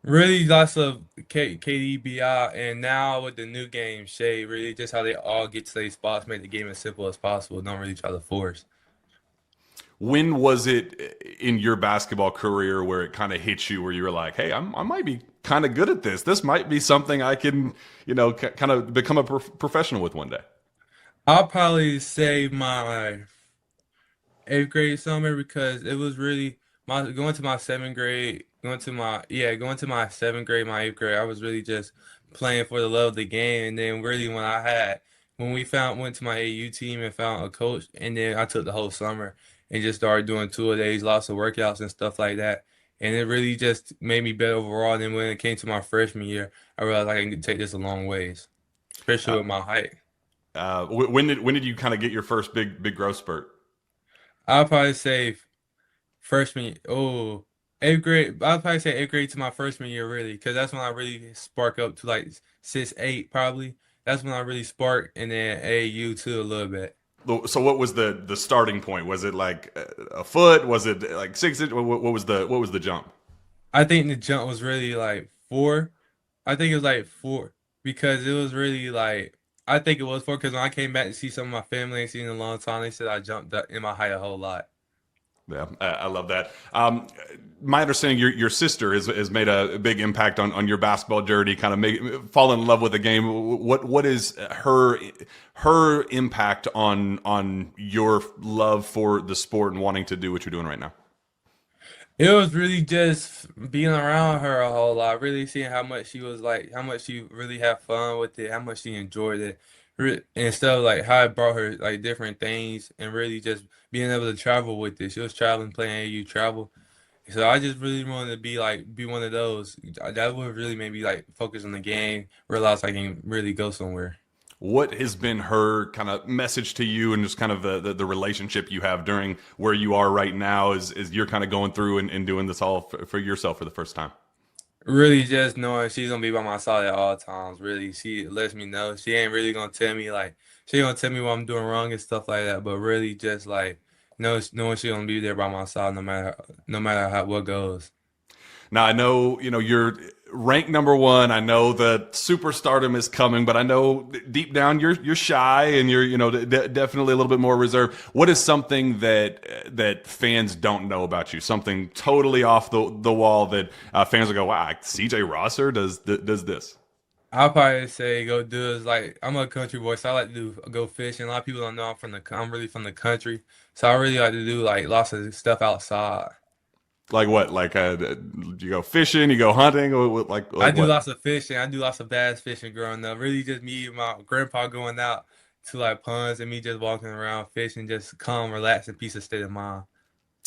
Really lots of KDBI, and now with the new game, Shay, really just how they all get to their spots, make the game as simple as possible, don't really try to force. When was it in your basketball career where it kind of hit you, where you were like, "Hey, I might be kind of good at this. This might be something I can, kind of become a professional with one day"? I'll probably say my eighth grade summer because it was really my going to my seventh grade, going to my seventh grade, my eighth grade. I was really just playing for the love of the game, and then really when we found went to my AU team and found a coach, and then I took the whole summer and just started doing 2 a days, lots of workouts and stuff like that. And it really just made me better overall. And then when it came to my freshman year, I realized I can take this a long ways, especially with my height. When did you kind of get your first big growth spurt? I'll probably say Freshman, oh, eighth grade. I'd probably say eighth grade to my freshman year, really, because that's when I really spark up to like 6'8", probably. That's when I really spark, and then AAU too a little bit. So what was the starting point? Was it like a foot? Was it like 6 inch? What was the jump? I think the jump was really like 4. I think it was like 4 because it was really like I think it was 4 because when I came back to see some of my family I ain't seen in a long time, they said I jumped up in my height a whole lot. Yeah, I love that. My understanding, your sister has made a big impact on your basketball journey. Kind of fall in love with the game. What is her impact on your love for the sport and wanting to do what you're doing right now? It was really just being around her a whole lot, really seeing how much she was like, how much she really had fun with it, how much she enjoyed it, and stuff like how it brought her like different things, and really just being able to travel with it. She was traveling, playing AU travel, so I just really wanted to be one of those. That would really made me like focus on the game, realize I can really go somewhere. What has been her kind of message to you and just kind of the relationship you have during where you are right now as you're kind of going through and doing this all for yourself for the first time? Really just knowing she's gonna be by my side at all times. Really, she lets me know she ain't really gonna tell me like she ain't gonna tell me what I'm doing wrong and stuff like that. But really, just like knowing she gonna be there by my side no matter how what goes. Now I know you're ranked number one. I know that superstardom is coming, but I know deep down you're shy and you're definitely a little bit more reserved. What is something that fans don't know about you? Something totally off the wall that fans will go, "Wow, CJ Rosser does this." I'll probably say go do is like I'm a country boy, so I like to go fishing. A lot of people don't know I'm really from the country, so I really like to do like lots of stuff outside. Like what? Like you go fishing, you go hunting, or I like do what? lots of fishing. I do lots of bass fishing growing up. Really just me and my grandpa going out to like ponds and me just walking around fishing, just calm, relaxing, peace of state of mind.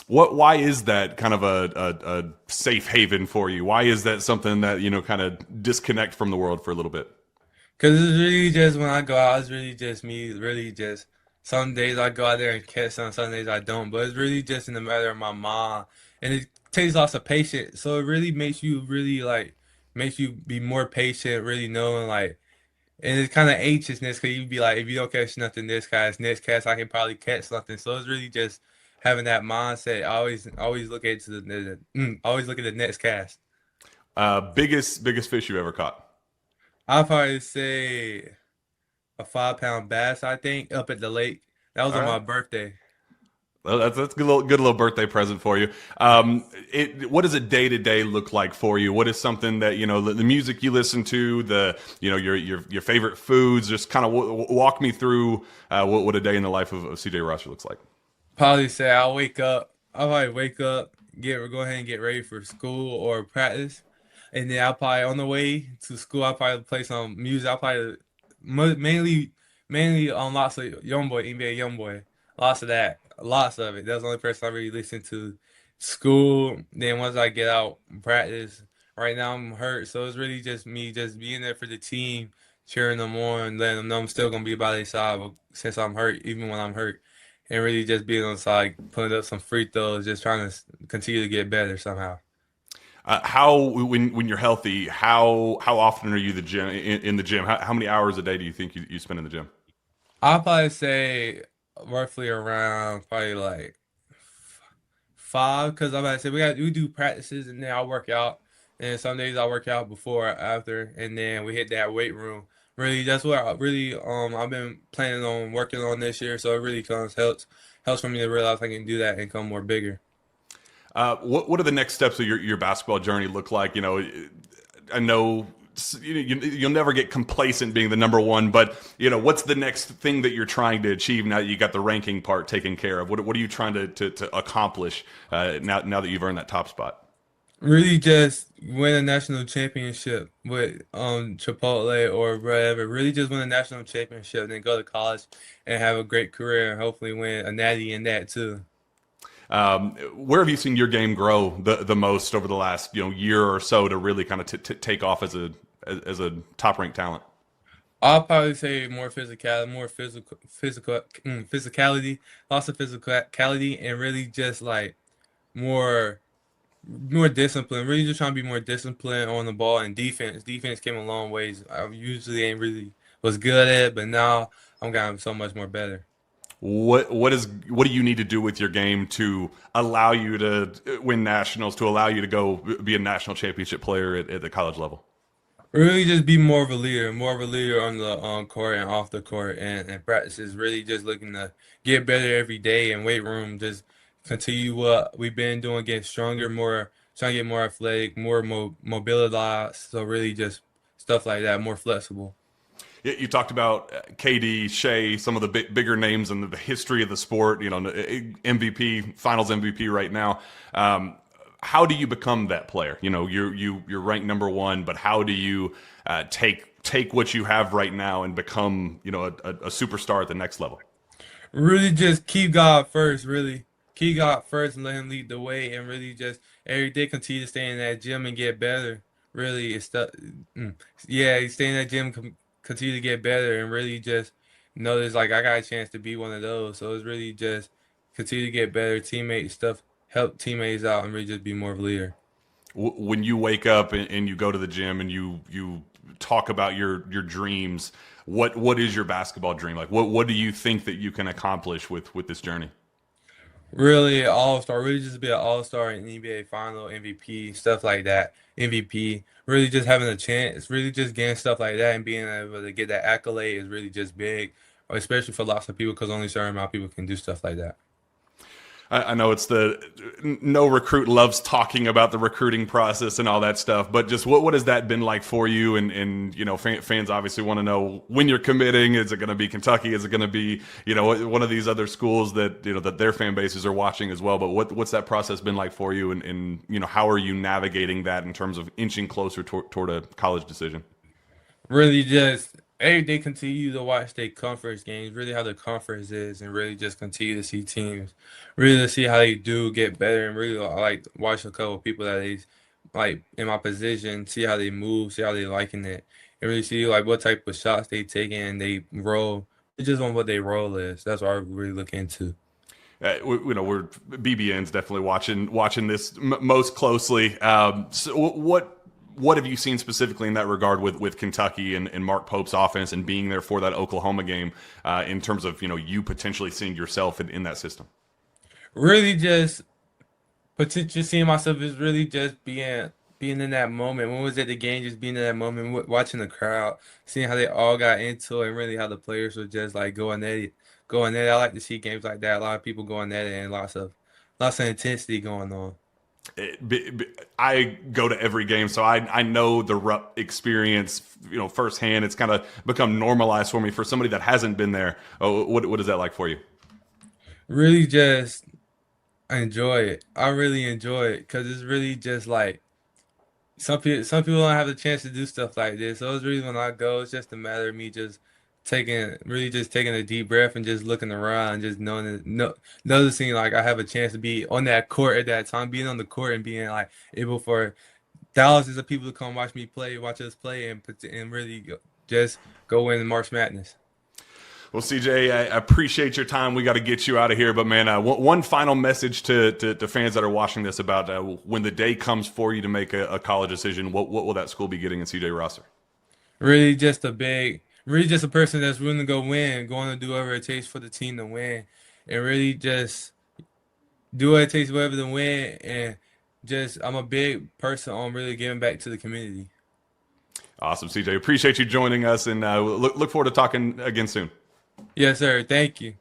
Why is that kind of a safe haven for you? Why is that something that kind of disconnect from the world for a little bit? Cause it's really just when I go out, it's really just me, really just some days I go out there and catch some days I don't. But it's really just in the matter of my mind. And it takes lots of patience. So it really makes you really like makes you be more patient, really knowing like and it's kind of anxiousness because you'd be like, if you don't catch nothing next cast, I can probably catch something. So it's really just having that mindset. Always look at always look at the next cast. Biggest fish you ever caught? I'll probably say a 5 pound bass. I think up at the lake. That was All on right. my birthday. Well, that's a good little birthday present for you. What does a day to day look like for you? What is something that the music you listen to, the your favorite foods? Just kind of walk me through what a day in the life of CJ Rosser looks like. Probably say I'll wake up. I'll probably wake up, go ahead and get ready for school or practice, and then I'll probably on the way to school. I'll probably play some music. I'll probably mainly on lots of YoungBoy, NBA YoungBoy, lots of that, lots of it. That's the only person I really listen to. School. Then once I get out practice, right now I'm hurt, so it's really just me just being there for the team, cheering them on, letting them know I'm still gonna be by their side since I'm hurt, even when I'm hurt and really just being on the side, putting up some free throws, just trying to continue to get better somehow. How when you're healthy, how often are you in the gym? How many hours a day do you think you spend in the gym? I'll probably say roughly around probably like 5, because I'm about to say we do practices and then I work out, and some days I work out before or after, and then we hit that weight room. Really, that's what I really I've been planning on working on this year, so it really comes helps for me to realize I can do that and come more bigger. What are the next steps of your basketball journey look like? I know you'll never get complacent being the number one, but what's the next thing that you're trying to achieve now that you got the ranking part taken care of? What are you trying to accomplish now that you've earned that top spot? Really just win a national championship with Chipotle or whatever. Really just win a national championship, then go to college and have a great career and hopefully win a natty in that too. Where have you seen your game grow the most over the last year or so to really kind of take off as a top ranked talent? I'll probably say more physicality, lots of physicality, and really just like more disciplined. Really just trying to be more disciplined on the ball and defense. Defense came a long ways. I usually ain't really was good at it, but now I'm getting so much more better. What do you need to do with your game to allow you to win nationals, to allow you to go be a national championship player at the college level? Really just be more of a leader on the court and off the court and practices. Really just looking to get better every day and weight room. Just continue what we've been doing, get stronger, more trying to get more athletic, more mobilized. So really just stuff like that, more flexible. You talked about KD, Shea, some of the bigger names in the history of the sport. You know, MVP, Finals MVP right now. How do you become that player? You know, you're ranked number one, but how do you take what you have right now and become, you know, a superstar at the next level? Really just keep God first, really. Keep God first and let him lead the way and really just every day continue to stay in that gym and get better. Really, it's stuff. Yeah, stay in that gym, continue to get better and really just notice like I got a chance to be one of those. So it's really just continue to get better, teammate stuff, help teammates out and really just be more of a leader. When you wake up and you go to the gym and you talk about your dreams, what is your basketball dream? Like what do you think that you can accomplish with this journey? Really all-star, really just be an all-star in NBA final MVP, stuff like that. MVP, really just having a chance, really just getting stuff like that and being able to get that accolade is really just big, especially for lots of people because only a certain amount of people can do stuff like that. I know it's no recruit loves talking about the recruiting process and all that stuff, but just what has that been like for you? And you know, fans obviously want to know when you're committing. Is it going to be Kentucky? Is it going to be, you know, one of these other schools that, you know, that their fan bases are watching as well? But what's that process been like for you? And you know, how are you navigating that in terms of inching closer toward a college decision? Really just every day continue to watch their conference games, really how the conference is, and really just continue to see teams, really to see how they do get better, and really like watch a couple of people that they like in my position, see how they move, see how they liking it, and really see like what type of shots they take and they roll. It's just on what their role is. That's what I really look into. You know, we're BBN's definitely watching this most closely. So what have you seen specifically in that regard with Kentucky and Mark Pope's offense and being there for that Oklahoma game in terms of, you know, you potentially seeing yourself in that system? Really just potentially seeing myself is really just being in that moment. When we was at the game, just being in that moment, watching the crowd, seeing how they all got into it, and really how the players were just like going at it, going at it. I like to see games like that. A lot of people going at it, and lots of intensity going on. I go to every game, so I know the Rupp experience, you know, firsthand. It's kind of become normalized for me. For somebody that hasn't been there, what is that like for you? Really just enjoy it. I really enjoy it because it's really just like some people don't have the chance to do stuff like this. So it's really when I go, it's just a matter of me just really just taking a deep breath and just looking around, just knowing, noticing like I have a chance to be on that court at that time, being on the court and being like able for thousands of people to come watch me play, watch us play, and really just go win March Madness. Well, CJ, I appreciate your time. We got to get you out of here, but man, one final message to fans that are watching this about when the day comes for you to make a college decision. What will that school be getting in CJ Rosser? Really just a person that's willing to go win, going to do whatever it takes for the team to win, and really just do what it takes, whatever to win. And just, I'm a big person on really giving back to the community. Awesome, CJ. Appreciate you joining us, and look forward to talking again soon. Yes, sir. Thank you.